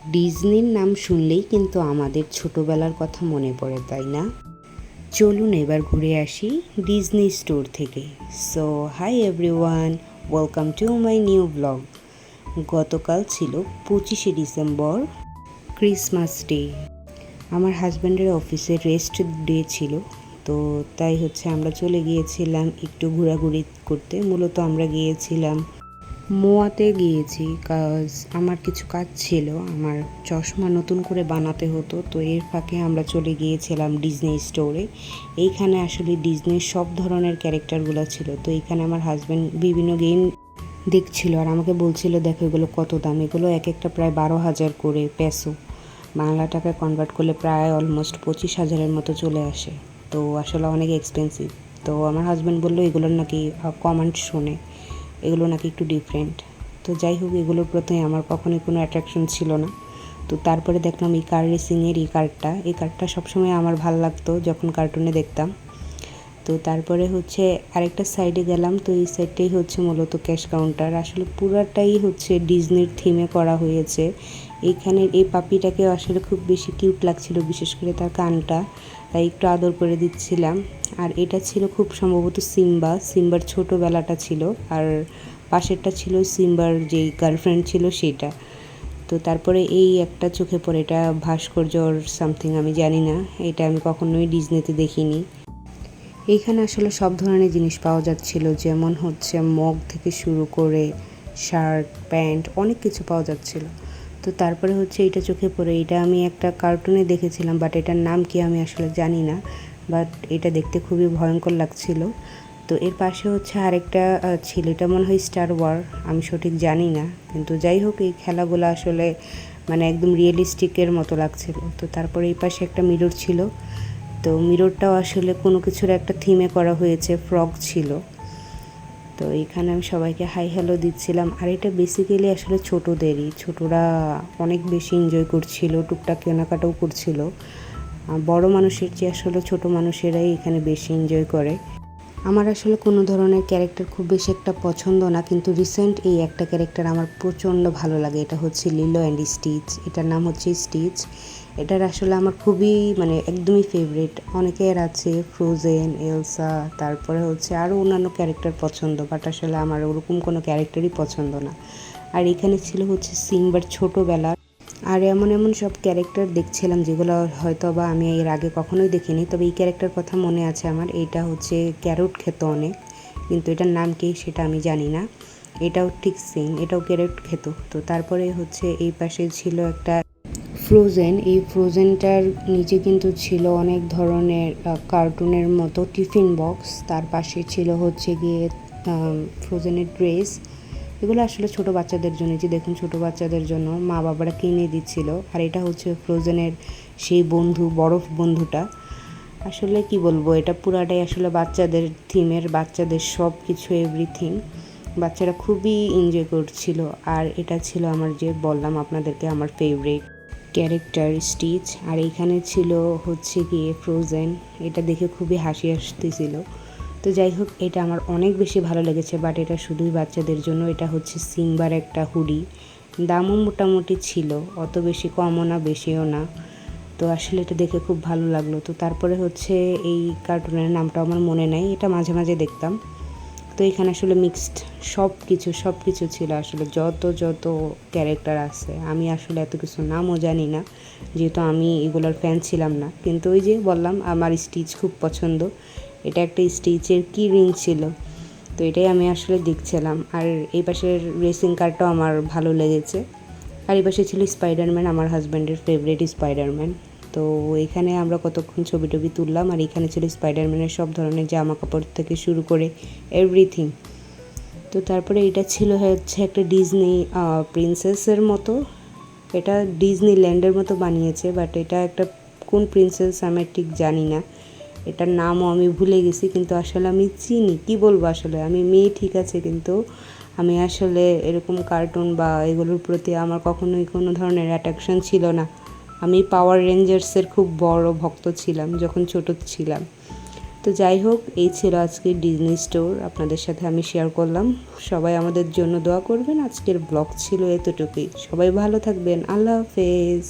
ডিজনির নাম শুনলেই কিন্তু আমাদের ছোটবেলার কথা মনে পড়ে, তাই না? চলুন এবার ঘুরে আসি ডিজনি স্টোর থেকে। So hi everyone, welcome to my new blog. গতকাল ছিল 25শে ডিসেম্বর, ক্রিসমাস ডে। আমার হাজব্যান্ডের অফিসে রেস্ট ডে ছিল, তো তাই আমরা চলে গিয়েছিলাম একটু ঘোরাঘুরি করতে। মূলত আমরা গিয়েছিলাম মোয়াতে গিয়েছি, আমার কিছু কাজ ছিল, আমার চশমা নতুন করে বানাতে হতো। তো এর ফাঁকে আমরা চলে গিয়েছিলাম ডিজনি স্টোরে। এইখানে আসলে ডিজনির সব ধরনের ক্যারেক্টারগুলো ছিল। তো এইখানে আমার হাজব্যান্ড বিভিন্ন গেম দেখছিল আর আমাকে বলছিল, দেখো এগুলো কত দাম। এগুলো এক একটা প্রায় 12,000 করে পেসো, বাংলা টাকায় কনভার্ট করলে প্রায় অলমোস্ট 25,000-এর মতো চলে আসে। তো আসলে অনেক এক্সপেন্সিভ। তো আমার হাজব্যান্ড বললো এগুলোর নাকি কমেন্ট শুনে এগুলো নাকি একটু ডিফারেন্ট। তো যাই হোক, এগুলোর প্রতি আমার কখনোই কোনো অ্যাট্রাকশন ছিল না। তো তারপরে দেখলাম এই কার রেসিংয়ের এই কারটা সবসময় আমার ভালো লাগতো যখন কার্টুনে দেখতাম। তো তারপরে আরেকটা সাইডে গেলাম। তো এই সাইডটাই মূলত ক্যাশ কাউন্টার। আসলে পুরাটাই ডিজনির থিমে করা হয়েছে। এইখানের এই পাপিটাকে আসলে খুব বেশি কিউট লাগছিল, বিশেষ করে তার কানটা, তাই একটু আদর করে দিচ্ছিলাম। আর এটা ছিল খুব সম্ভবত সিম্বার ছোটোবেলাটা ছিল, আর পাশেরটা ছিল সিম্বার যেই গার্লফ্রেন্ড ছিল সেটা। তো তারপরে এই একটা চোখে পড়ে, এটা ভাস্কর্য সামথিং, আমি জানি না, এটা আমি কখনোই ডিজনিতে দেখিনি। এইখানে আসলে সব ধরনের জিনিস পাওয়া যাচ্ছিল, যেমন মগ থেকে শুরু করে শার্ট, প্যান্ট, অনেক কিছু পাওয়া যাচ্ছিল। তো তারপরে এটা চোখে পড়ে, এটা আমি একটা কার্টুনে দেখেছিলাম, বাট এটার নাম কি আমি আসলে জানি না, বাট এটা দেখতে খুবই ভয়ঙ্কর লাগছিল। তো এর পাশে আরেকটা ছিল, এটা মনে হয় স্টার ওয়ার, আমি সঠিক জানি না, কিন্তু যাই হোক এই খেলাগুলো আসলে মানে একদম রিয়েলিস্টিকের মতো লাগছিল। তো তারপরে এই পাশে একটা মিরর ছিল। তো মিররটাও আসলে কোনো কিছুর একটা থিমে করা হয়েছে, ফ্রগ ছিল। তো এইখানে আমি সবাইকে হাই হ্যালো দিচ্ছিলাম। আর এটা বেসিক্যালি আসলে ছোটরা অনেক বেশি এনজয় করছিল, টুকটাক কেনাকাটাও করছিল। বড় মানুষের চেয়ে আসলে ছোট মানুষেরাই এখানে বেশি এনজয় করে। আমার আসলে কোনো ধরনের ক্যারেক্টার খুব বেশি একটা পছন্দ না, কিন্তু রিসেন্ট এই একটা ক্যারেক্টার আমার প্রচণ্ড ভালো লাগে। এটা লিলো অ্যান্ড স্টিচ, এটার নাম স্টিচ। এটার আসলে আমার খুবই একদমই ফেভারিট। অনেকের আছে ফ্রোজেন, এলসা, তারপরে আরও অন্যান্য ক্যারেক্টার পছন্দ, বাট আসলে আমার ওরকম কোনো ক্যারেক্টারই পছন্দ না। আর এখানে ছিল সিম্বার ছোটোবেলার। আর এমন এমন সব ক্যারেক্টার দেখছিলাম যেগুলো হয়তো বা আমি এর আগে কখনোই দেখিনি, তবে এই ক্যারেক্টার কথা মনে আছে আমার। এটা ক্যারট খেত অনেক, কিন্তু এটার নাম কি সেটা আমি জানি না। এটাও ঠিক সেম, এটাও ক্যারট খেত। তো তারপরে এই পাশে ছিল একটা ফ্রোজেন। এই ফ্রোজেনটার নিচে কিন্তু ছিল অনেক ধরনের কার্টুনের মতো টিফিন বক্স। তার পাশে ছিল গিয়ে ফ্রোজেনের ড্রেস। এগুলো আসলে ছোট বাচ্চাদের জন্য, যে দেখুন ছোট বাচ্চাদের জন্য মা বাবারা কিনে দিচ্ছিল। আর এটা ফ্রোজেনের সেই বন্ধু, বরফ বন্ধুটা। আসলে কি বলবো, এটা পুরাটাই আসলে বাচ্চাদের থিমের, বাচ্চাদের সব কিছু এভরিথিং। বাচ্চারা খুবই এনজয় করছিল। আর এটা ছিল আমার, যে বললাম আপনাদেরকে, আমার ফেভারিট ক্যারেক্টার স্টিচ। আর এইখানে ছিল গিয়ে ফ্রোজেন। এটা দেখে খুবই হাসি আসতেছিল। তো যাই হোক, এটা আমার অনেক বেশি ভালো লেগেছে, বাট এটা শুধুই বাচ্চাদের জন্য। এটা সিম্বার একটা হুডি, দামও মোটামুটি ছিল, অত বেশি কমও না বেশিও না। তো আসলে এটা দেখে খুব ভালো লাগলো। তো তারপরে এই কার্টুনের নামটা আমার মনে নাই, এটা মাঝে মাঝে দেখতাম। তো এখানে আসলে মিক্সড সব কিছু ছিল, আসলে যত ক্যারেক্টার আছে। আমি আসলে এত কিছু নামও জানি না, যেহেতু আমি এগুলোর ফ্যান ছিলাম না। কিন্তু ওই যে বললাম, আমার স্টিচ খুব পছন্দ। এটা একটা স্টিচের কি রিং ছিল, তো এটাই আমি আসলে দেখছিলাম। আর এই পাশের রেসিং কারটাও আমার ভালো লেগেছে। আর এই পাশে ছিল স্পাইডারম্যান, আমার হাজব্যান্ডের ফেভারিট স্পাইডারম্যান। তো এখানে আমরা কতক্ষণ ছবি টবি তুললাম। আর এখানে ছিল স্পাইডারম্যানের সব ধরনের জামা কাপড় থেকে শুরু করে এভরিথিং। তো তারপরে এটা ছিল একটা ডিজনি প্রিন্সেসের মতো। এটা ডিজনিল্যান্ডের মতো বানিয়েছে, বাট এটা একটা কোন প্রিন্সেস আমি ঠিক জানি না, এটার নামও আমি ভুলে গেছি। কিন্তু আসলে আমি চিনি, কি বলবো, আসলে আমি মেয়ে ঠিক আছে, কিন্তু আমি আসলে এরকম কার্টুন বা এগুলোর প্রতি আমার কখনোই কোনো ধরনের অ্যাট্রাকশন ছিল না। আমি পাওয়ার রেঞ্জার্সের খুব বড় ভক্ত ছিলাম যখন ছোট ছিলাম। তো যাই হোক, এই ছিল আজকের ডিজনি স্টোর, আপনাদের সাথে আমি শেয়ার করলাম। সবাই আমাদের জন্য দোয়া করবেন। আজকের ব্লগ ছিল এতটুকুই। সবাই ভালো থাকবেন। আল্লাহ হাফেজ।